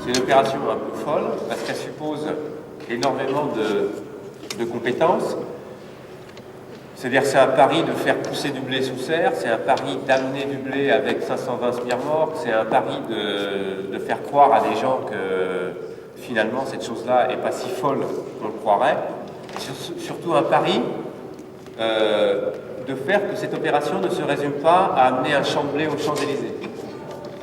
C'est une opération un peu folle parce qu'elle suppose énormément de compétences. C'est-à-dire c'est un pari de faire pousser du blé sous serre, c'est un pari d'amener du blé avec 520 sbires-morts, c'est un pari de faire croire à des gens que finalement cette chose-là n'est pas si folle qu'on le croirait. Surtout un pari de faire que cette opération ne se résume pas à amener un champ de blé aux Champs-Élysées.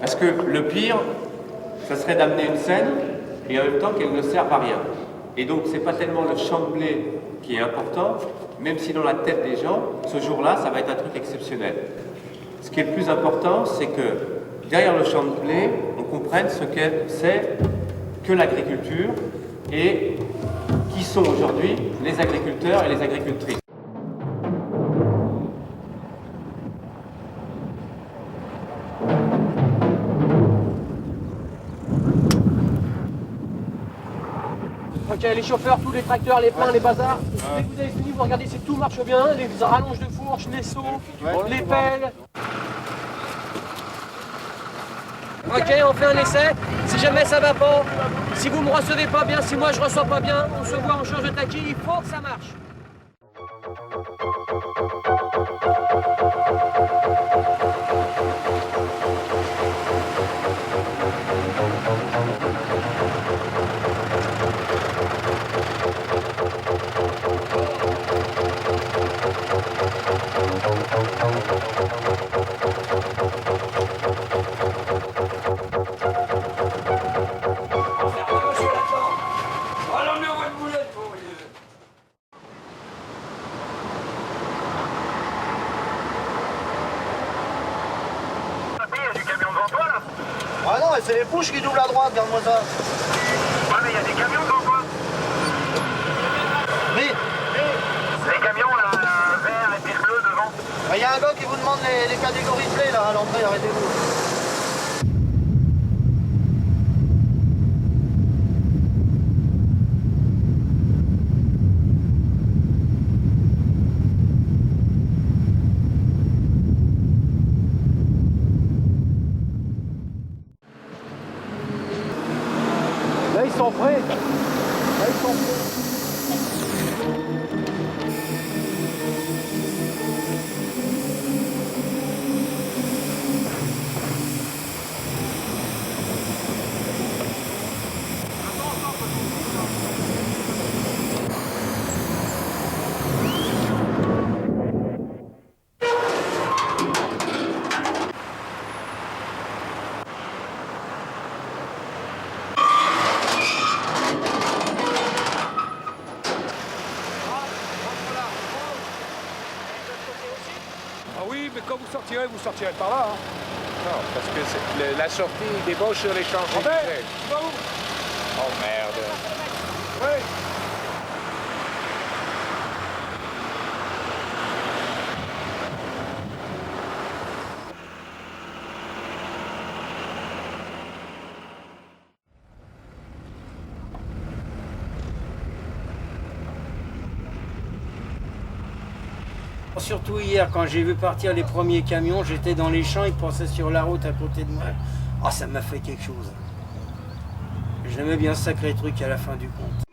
Parce que le pire, ça serait d'amener une scène et en même temps qu'elle ne serve à rien. Et donc c'est pas tellement le champ de blé qui est important, même si dans la tête des gens, ce jour-là, ça va être un truc exceptionnel. Ce qui est le plus important, c'est que derrière le champ de blé, on comprenne ce que c'est que l'agriculture et qui sont aujourd'hui les agriculteurs et les agricultrices. Ok, les chauffeurs, tous les tracteurs, les pleins, les bazars. Dès que vous avez fini, vous regardez si tout marche bien, les rallonges de fourche, les seaux, les pelles. Ok, on fait un essai. Si jamais ça va pas, si vous me recevez pas bien, si moi je reçois pas bien, on se voit, on change de taquille, il faut que ça marche. Ah non, c'est les pouches qui doublent à droite, regarde-moi ça. Ouais, mais il y a des camions devant toi. Oui. Les camions, là, vert et puis bleu devant. Il y a un gars qui vous demande les catégories de blé là à l'entrée, arrêtez-vous. Là, ils sont prêts. Là, ils sont prêts. Ah oui, mais quand vous sortirez par là. Hein. Non, parce que la sortie débauche sur les Champs-Élysées. Tu vas où? Oh merde. Oui. Surtout hier, quand j'ai vu partir les premiers camions, j'étais dans les champs, ils passaient sur la route à côté de moi. Ah, ça m'a fait quelque chose. J'aimais bien ce sacré truc à la fin du compte.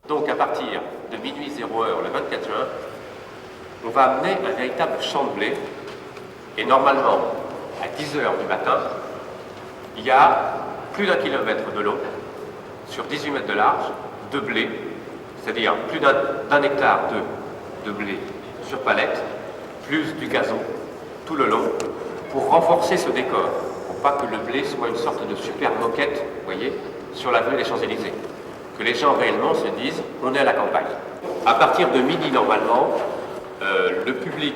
Donc à partir de minuit 0h le 24 juin, on va amener un véritable champ de blé. Et normalement, à 10 h du matin, il y a plus d'1 kilomètre de long, sur 18 mètres de large, de blé, c'est-à-dire plus d'un hectare de blé sur palette, plus du gazon tout le long, pour renforcer ce décor, pour pas que le blé soit une sorte de super moquette, vous voyez, sur l'avenue des Champs-Élysées. Que les gens réellement se disent, on est à la campagne. À partir de midi, normalement, le public,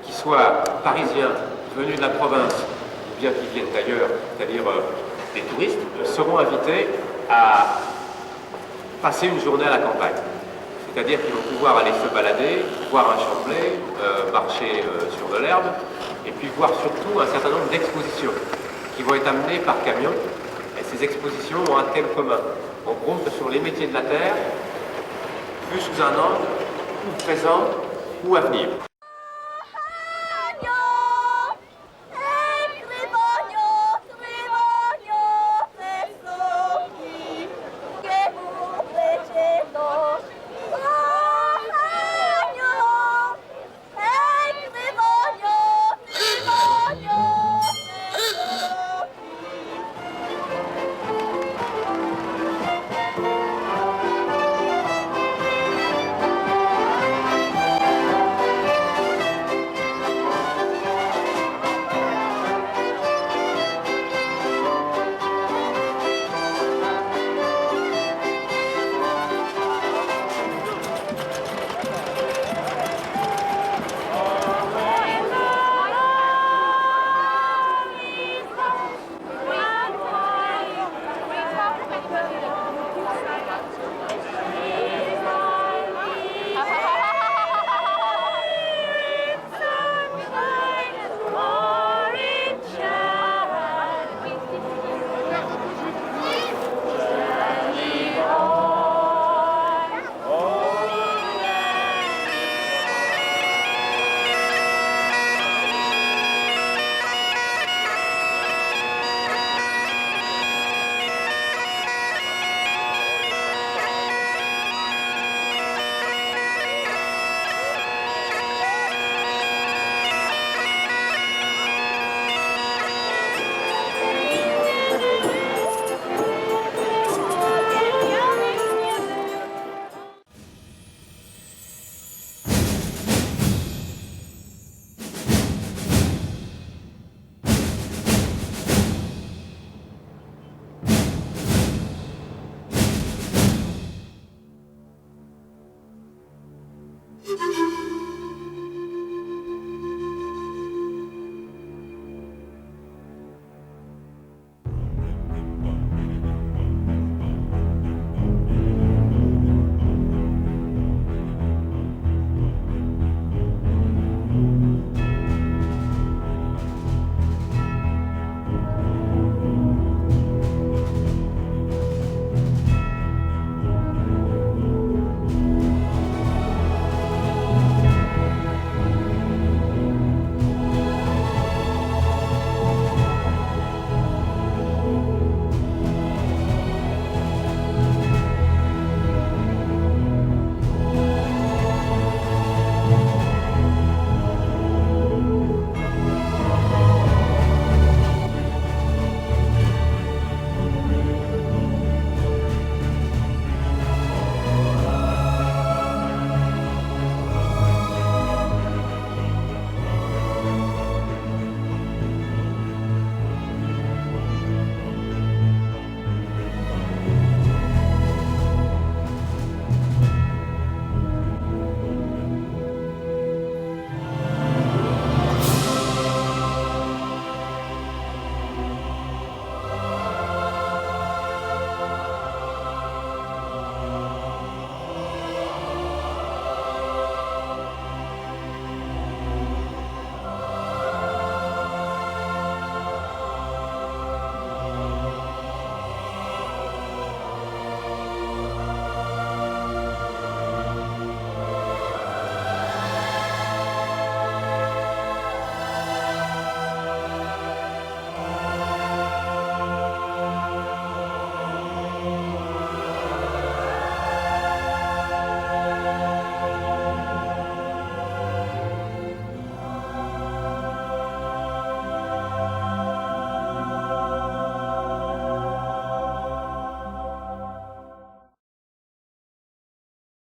qui soit parisien, venu de la province, ou bien qui viennent d'ailleurs, c'est-à-dire des touristes, seront invités à passer une journée à la campagne. C'est-à-dire qu'ils vont pouvoir aller se balader, voir un champ de blé, marcher sur de l'herbe, et puis voir surtout un certain nombre d'expositions qui vont être amenées par camion. Et ces expositions ont un thème commun. En gros, ce sont les métiers de la terre, vus sous un angle, ou présent, ou à venir.